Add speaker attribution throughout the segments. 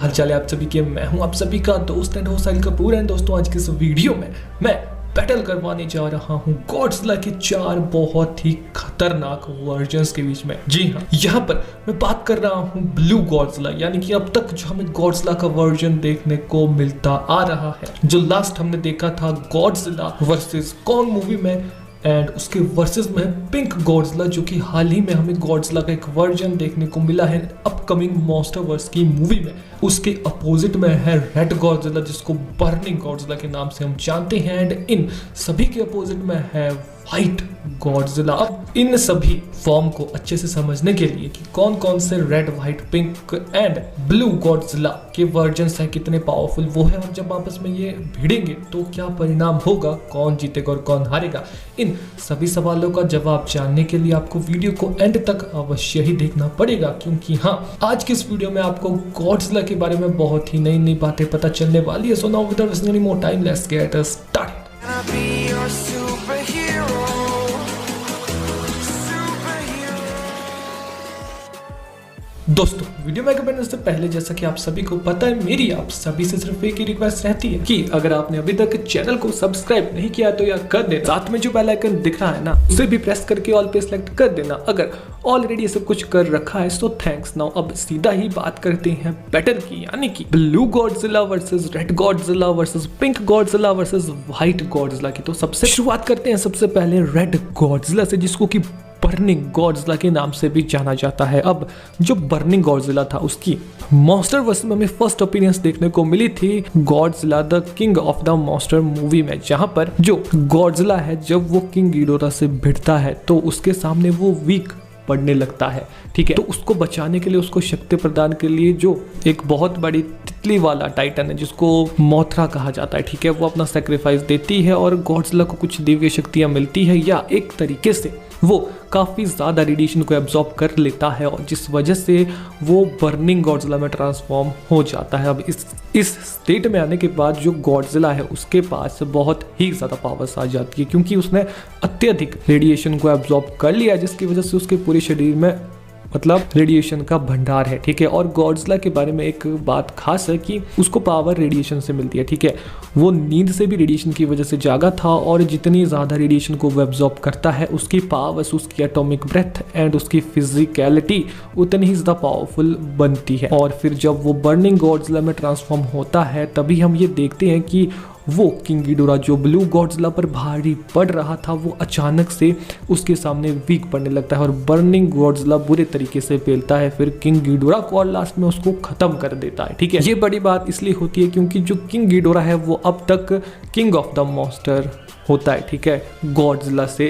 Speaker 1: हाल चाल है आप सभी के। मैं हूं आप सभी का दोस्त and host Sahil Kapoor. And दोस्तों, आज के इस वीडियो में मैं बैटल करवाने जा रहा हूं गॉडजिला के 4 बहुत ही खतरनाक वर्जन्स के बीच में। जी हाँ, यहाँ पर मैं बात कर रहा हूं ब्लू गॉडजिला, यानी कि अब तक जो हमें गॉडजिला का वर्जन देखने को मिलता आ रहा है। जो लास्ट हमने देखा था गॉडजिला वर्सेस कॉन्ग मूवी में, एंड उसके वर्सेस में पिंक गॉडजिला, जो कि हाल ही में हमें गॉडजिला का एक वर्जन देखने को मिला है अपकमिंग मॉन्स्टरवर्स की मूवी में। उसके अपोजिट में है रेड गॉडजिला, जिसको बर्निंग गॉडजिला के नाम से हम जानते हैं। एंड इन सभी के अपोजिट में है व्हाइट गॉडजिला। अब इन सभी फॉर्म को अच्छे से समझने के लिए कि कौन कौन से red, white, pink and blue Godzilla के वर्जन्स हैं, कितने पावरफुल वो है, और जब आपस में ये भिड़ेंगे तो क्या परिणाम होगा, कौन जीतेगा और कौन हारेगा, इन सभी सवालों का जवाब जानने के लिए आपको वीडियो को एंड तक अवश्य ही देखना पड़ेगा। क्योंकि हाँ, आज के इस वीडियो में आपको गॉडजिला के बारे में बहुत ही नई नई बातें पता चलने वाली है। So now without wasting any more time, let's get started. दोस्तों, वीडियो में आगे बढ़ने से पहले, जैसा कि आप सभी को पता है, मेरी आप सभी से सिर्फ एक ही रिक्वेस्ट रहती है कि अगर आपने अभी तक चैनल को सब्सक्राइब नहीं किया तो यार कर देना। साथ में जो बेल आइकन दिख रहा है ना, उसे भी प्रेस करके ऑल पे सिलेक्ट कर देना। अगर ऑलरेडी ये सब कुछ कर रखा है तो थैंक्स। नाउ अब सीधा ही बात करते हैं बैटल की, यानी कि blue Godzilla versus red Godzilla versus pink Godzilla versus white Godzilla की। तो सबसे शुरुआत करते हैं सबसे पहले रेड गॉडजिला से, जिसको कि बर्निंग गॉडजिला के नाम से भी जाना जाता है। अब जो बर्निंग गॉडजिला था, उसकी मॉन्स्टरवर्स में हमें फर्स्ट अपीयरेंस देखने को मिली थी Godzilla the king of the monster movie में, जहां पर जो गॉडजिला है, जब वो किंग गिडोरा से भिड़ता है तो उसके सामने वो वीक पड़ने लगता है। ठीक है, तो उसको बचाने के लिए, उसको शक्ति प्रदान के लिए जो एक बहुत बड़ी तितली वाला टाइटन है, जिसको मोथरा कहा जाता है, ठीक है, वो अपना सेक्रीफाइस देती है और गॉडजिला को कुछ दिव्य शक्तियां मिलती है, या एक तरीके से वो काफ़ी ज़्यादा रेडिएशन को एब्जॉर्ब कर लेता है, और जिस वजह से वो बर्निंग गॉडजिला में ट्रांसफॉर्म हो जाता है। अब इस स्टेट में आने के बाद जो गॉडजिला है, उसके पास बहुत ही ज़्यादा पावर्स आ जाती है, क्योंकि उसने अत्यधिक रेडिएशन को एब्जॉर्ब कर लिया, जिसकी वजह से उसके पूरे शरीर में मतलब रेडिएशन का भंडार है। ठीक है, और गॉडजिला के बारे में एक बात खास है कि उसको पावर रेडिएशन से मिलती है। ठीक है, वो नींद से भी रेडिएशन की वजह से जागा था, और जितनी ज़्यादा रेडिएशन को वो एब्जॉर्ब करता है, उसकी पावर्स, उसकी एटॉमिक ब्रेथ एंड उसकी फिजिकलिटी उतनी ही ज़्यादा पावरफुल बनती है। और फिर जब वो बर्निंग गॉडजिला में ट्रांसफॉर्म होता है, तभी हम ये देखते हैं कि वो किंग गिडोरा, जो ब्लू गॉडजिला पर भारी पड़ रहा था, वो अचानक से उसके सामने वीक पड़ने लगता है, और बर्निंग गॉडजिला बुरे तरीके से पेलता है फिर किंग गिडोरा को, और लास्ट में उसको खत्म कर देता है। ठीक है, ये बड़ी बात इसलिए होती है क्योंकि जो किंग गिडोरा है वो अब तक किंग ऑफ द मॉन्स्टर होता है। ठीक है, गॉडजिला से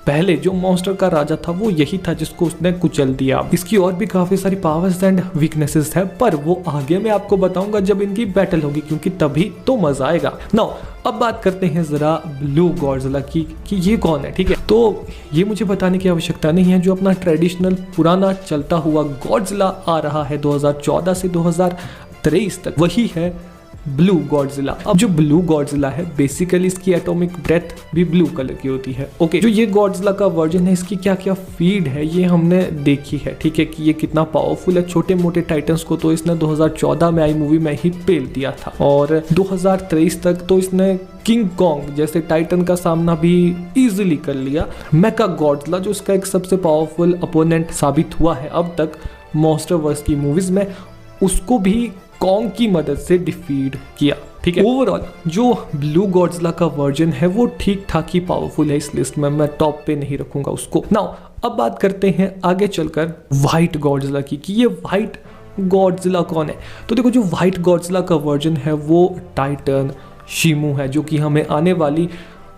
Speaker 1: पहले जो मॉन्स्टर का राजा था वो यही था, जिसको उसने कुचल दिया। इसकी और भी काफी सारी पावर्स एंड वीकनेसेस है, पर वो आगे मैं आपको बताऊंगा जब इनकी बैटल होगी, क्योंकि तभी तो मजा आएगा। नाउ अब बात करते हैं जरा ब्लू गॉडजिला की कि ये कौन है। ठीक है, तो ये मुझे बताने की आवश्यकता नहीं है, जो अपना ट्रेडिशनल पुराना चलता हुआ गॉडजिला आ रहा है 2014 से 2023 तक, वही है ब्लू गॉडजिला। अब जो ब्लू गॉडजिला है, बेसिकली इसकी एटॉमिक ब्रेथ भी ब्लू कलर की होती है। ओके, जो ये गॉडजिला का वर्जन है, इसकी क्या क्या फीड है ये हमने देखी है। ठीक है, कि ये कितना पावरफुल है। छोटे मोटे टाइटन्स को तो इसने 2014 में आई मूवी में ही पेल दिया था, और 2023 तक तो इसने किंग कॉन्ग जैसे टाइटन का सामना भी इजीली कर लिया। मेका गॉडजिला, जो इसका एक सबसे पावरफुल अपोनेंट साबित हुआ है अब तक मॉन्स्टरवर्स की मूवीज में, उसको भी कॉन्ग की मदद से डिफीट किया। ठीक है, ओवरऑल जो ब्लू गॉडजिला का वर्जन है वो ठीक ठाक ही पावरफुल है। इस लिस्ट में मैं टॉप पे नहीं रखूंगा उसको। नाउ अब बात करते हैं आगे चलकर व्हाइट गॉडजिला की, कि ये व्हाइट गॉडजिला कौन है। तो देखो, जो व्हाइट गॉडजिला का वर्जन है वो टाइटन शिमू है, जो कि हमें आने वाली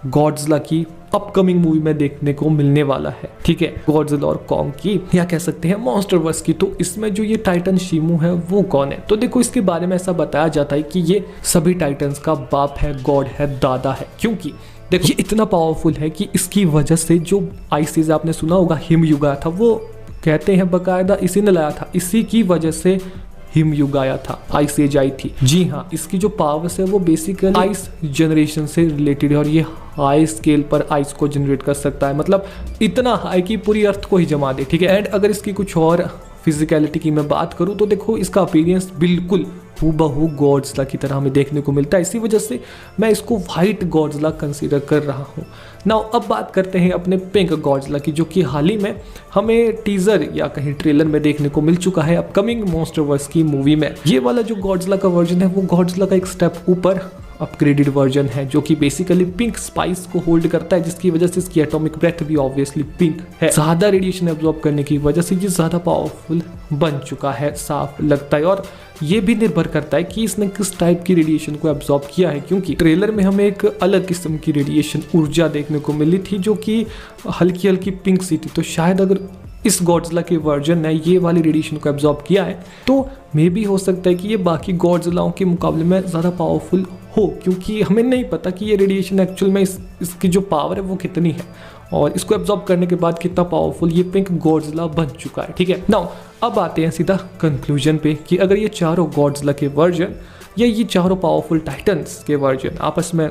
Speaker 1: गॉडजिला की अपकमिंग मूवी में देखने को मिलने वाला है। ठीक है, गॉडजिला और कॉन्ग की, या कह सकते हैं मॉन्स्टरवर्स की। तो इसमें जो ये टाइटन शिमू है वो कौन है। तो देखो, इसके बारे में ऐसा बताया जाता है कि ये सभी टाइटन्स का बाप है, गॉड है, दादा है। क्योंकि देखो, ये इतना पावरफुल है कि इसकी वजह से जो आइस आपने सुना होगा हिमयुग आया था, वो कहते हैं बकायदा इसी ने लाया था, इसी की वजह से हिमयुग आया था, आइस एज आई थी। जी हाँ, इसकी जो पावर्स है वो बेसिकली आइस जनरेशन से रिलेटेड है, और ये हाई स्केल पर आइस को जनरेट कर सकता है, मतलब इतना हाई कि पूरी अर्थ को ही जमा दे। ठीक है, एंड अगर इसकी कुछ और फिजिकलिटी की मैं बात करूं तो देखो इसका अपीयरेंस बिल्कुल हूबहू गॉडजिला की तरह हमें देखने को मिलता है। इसी वजह से मैं इसको व्हाइट गॉडजिला कंसीडर कर रहा हूँ। नाउ अब बात करते हैं अपने पिंक गॉडजिला की, जो कि हाल ही में हमें टीजर या कहीं ट्रेलर में देखने को मिल चुका है अपकमिंग मॉन्स्टरवर्स की मूवी में। ये वाला जो गॉडजिला का वर्जन है वो गॉडजिला का एक स्टेप ऊपर अपग्रेडेड वर्जन है, जो कि बेसिकली पिंक स्पाइस को होल्ड करता है, जिसकी वजह से इसकी एटॉमिक ब्रेथ भी ऑब्वियसली पिंक है। ज्यादा रेडिएशन एब्जॉर्ब करने की वजह से ये ज्यादा पावरफुल बन चुका है, साफ लगता है। और ये भी निर्भर करता है कि इसने किस टाइप की रेडिएशन को एब्जॉर्ब किया है, क्योंकि ट्रेलर में हमें एक अलग किस्म की रेडिएशन ऊर्जा देखने को मिली थी जो कि हल्की हल्की पिंक सी थी। तो शायद अगर इस गॉडजिला के वर्जन ने ये वाली रेडिएशन को एब्जॉर्ब किया है तो मे भी हो सकता है कि ये बाकी गॉडजिलाओं के मुकाबले में ज़्यादा पावरफुल हो, क्योंकि हमें नहीं पता कि ये रेडिएशन एक्चुअल में इसकी जो पावर है वो कितनी है और इसको एब्जॉर्ब करने के बाद कितना पावरफुल ये पिंक गॉडजिला बन चुका है। ठीक है, नाउ अब आते हैं सीधा कंक्लूजन पे कि अगर ये चारों गॉडजिला के वर्जन या ये चारों पावरफुल टाइटन्स के वर्जन आपस में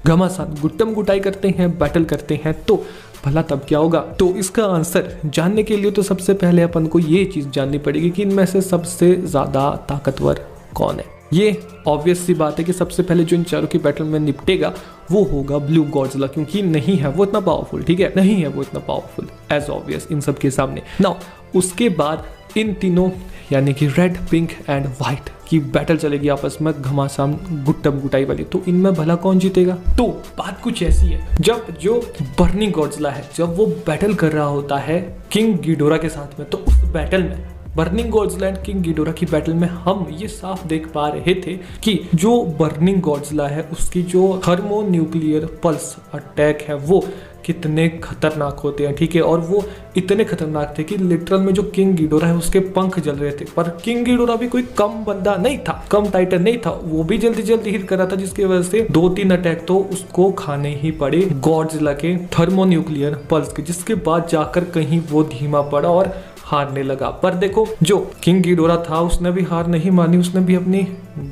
Speaker 1: घमासान गुट्टम गुटाई करते हैं, बैटल करते हैं, तो भला तब क्या होगा। तो इसका आंसर जानने के लिए तो सबसे पहले अपन को ये चीज़ जाननी पड़ेगी कि इनमें से सबसे ज़्यादा ताकतवर कौन है। ये ऑब्वियस सी बात है कि सबसे पहले जो इन चारों की बैटल में निपटेगा वो होगा ब्लू गॉडजिला, क्योंकि नहीं है वो इतना पावरफुल। ठीक है, नहीं है वो इतना पावरफुल एज ऑब्वियस इन सब के सामने। नाउ उसके बाद इन तीनों यानी कि रेड, पिंक एंड व्हाइट की बैटल चलेगी आपस में घमासान गुट्टम गुटाई वाली। तो इनमें भला कौन जीतेगा। तो बात कुछ ऐसी है, जब जो बर्निंग गॉडजिला है जब वो बैटल कर रहा होता है किंग गिडोरा के साथ में, तो उस बैटल में burning Godzilla and king Ghidorah की बैटल में हम ये साफ देख पा रहे थे कि जो बर्निंग गॉडजिला है उसकी जो थर्मोन्यूक्लियर पल्स अटैक है वो कितने खतरनाक होते हैं। ठीक है, और वो इतने खतरनाक थे कि लिटरल में जो किंग गिडोरा है उसके पंख जल रहे थे। पर किंग गिडोरा भी कोई कम बंदा नहीं था, कम टाइटन नहीं था, वो भी जल्दी जल्दी हिट कर रहा था, जिसकी वजह से 2-3 अटैक तो उसको खाने ही पड़े गॉडजिला के थर्मोन्यूक्लियर पल्स के, जिसके बाद जाकर कहीं वो धीमा पड़ा और हारने लगा। पर देखो जो किंग गिडोरा था उसने भी हार नहीं मानी, उसने भी अपनी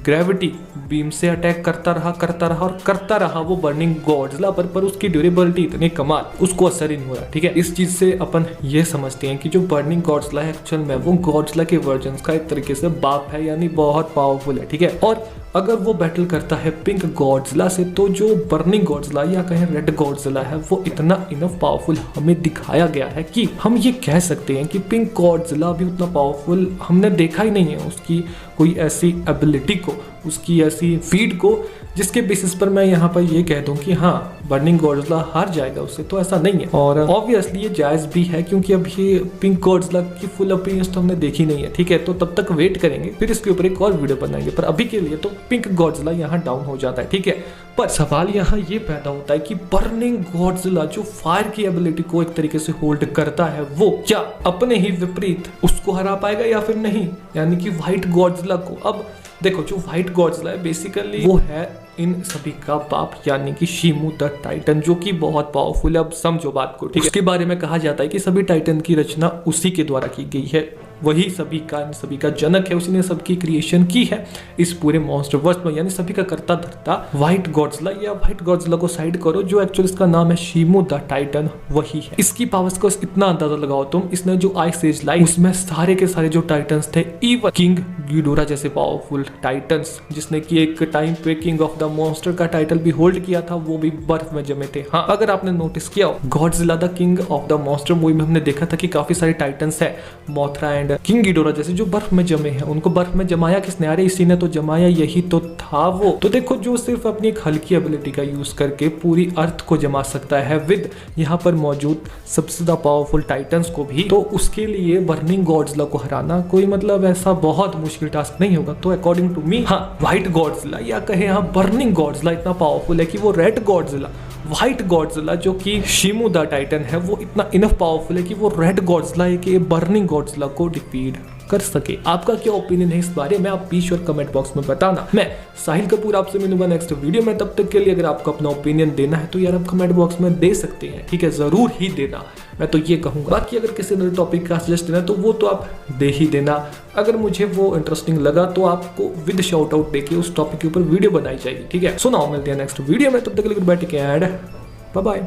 Speaker 1: ग्रेविटी बीम से अटैक करता रहा वो बर्निंग गॉडजिला पर उसकी ड्यूरेबिलिटी इतनी कमाल, उसको असर ही नहीं हो रहा। ठीक है, इस चीज से अपन ये समझते हैं कि जो बर्निंग गॉडजिला है एक्चुअल में वो गॉडजिला के वर्जन्स का एक तरीके से बाप है, यानी बहुत पावरफुल है। ठीक है, और अगर वो बैटल करता है पिंक गॉडजिला से तो जो बर्निंग गॉडजिला या कहें रेड गॉडजिला है वो इतना इनफ पावरफुल हमें दिखाया गया है कि हम ये कह सकते हैं कि पिंक गॉडजिला भी उतना पावरफुल हमने देखा ही नहीं है, उसकी कोई ऐसी एबिलिटी को, उसकी ऐसी फीड को जिसके बेसिस पर मैं यहाँ पर ये कह दूं कि हाँ बर्निंग गॉडजिला हार जाएगा उससे। तो ऐसा नहीं है और ऑब्वियसली ये जायज भी है, क्योंकि अब ये पिंक गॉडजिला की फुल अपीयरेंस तो हमने देखी नहीं है। ठीक है, तो तब तक वेट करेंगे, फिर इसके ऊपर एक और वीडियो बनाएंगे, पर अभी के लिए तो पिंक गॉडजिला यहाँ डाउन हो जाता है। ठीक है, पर सवाल यहाँ ये पैदा होता है कि बर्निंग गॉडजिला जो फायर की एबिलिटी को एक तरीके से होल्ड करता है वो क्या अपने ही विपरीत उसको हरा पाएगा या फिर नहीं, यानी कि व्हाइट गॉडजिला को। अब देखो जो व्हाइट गॉडजिला है बेसिकली वो है इन सभी का बाप, यानी कि शिमू द टाइटन, जो कि बहुत पावरफुल है। अब समझो बात को, ठीक है। उसके बारे में कहा जाता है कि सभी टाइटन की रचना उसी के द्वारा की गई है, वही सभी का जनक है, उसी ने सबकी क्रिएशन की है इस पूरे मॉन्स्टरवर्स में, यानी सभी का करता धरता व्हाइट गॉडजिला। या व्हाइट गॉडजिला को साइड करो, जो एक्चुअली इसका नाम है शिमू द टाइटन वही है। इसकी पावर्स को इतना अंदाजा लगाओ तुम, इसने जो आइस एज लाई उसमें सारे के सारे जो टाइटन्स थे, इवन किंग गिडोरा जैसे पावरफुल टाइटन्स, जिसने की एक टाइम पे किंग ऑफ द मॉन्स्टर का टाइटल भी होल्ड किया था, वो भी बर्फ में जमे थे। हाँ, अगर आपने नोटिस किया हो Godzilla the king of the monster movie में हमने देखा था कि काफी सारे टाइटन्स है, मोथरा एंड किंग गिडोरा जैसे, जो बर्फ में जमे हैं। उनको बर्फ में जमाया किसने? अरे इसी ने तो जमाया, यही तो था वो। तो देखो जो सिर्फ अपनी एक हल्की एबिलिटी का यूज करके पूरी अर्थ को जमा सकता है विद यहाँ पर मौजूद सबसे ज्यादा पावरफुल टाइटन्स को भी, तो उसके लिए बर्निंग गॉडजिला को हराना कोई मतलब ऐसा बहुत मुश्किल टास्क नहीं होगा। तो अकॉर्डिंग टू मी हाँ, व्हाइट गॉडजिला या कहे हाँ बर्निंग गॉडजिला इतना पावरफुल है कि वो रेड गॉडजिला, व्हाइट गॉडजिला जो कि शिमू द टाइटन है, वो इतना इनफ पावरफुल है कि वो रेड गॉडजिला के बर्निंग गॉडजिला को डिफीट कर सके। आपका क्या ओपिनियन है इस बारे में, आप प्लीज कमेंट बॉक्स में बताना। मैं साहिल कपूर आपसे मिलूंगा नेक्स्ट वीडियो में, तब तक के लिए अगर आपको अपना ओपिनियन देना है तो यार आप कमेंट बॉक्स में दे सकते हैं, ठीक है, जरूर ही देना, मैं तो ये कहूंगा। बाकी अगर किसी नए टॉपिक का सजेस्ट देना तो वो तो आप दे ही देना, अगर मुझे वो इंटरेस्टिंग लगा तो आपको विद शाउट आउट देके उस टॉपिक के ऊपर वीडियो बनाई जाएगी, ठीक है। सुनाओ, मिलते हैं नेक्स्ट वीडियो में, तब तक के लिए bye take care and bye bye.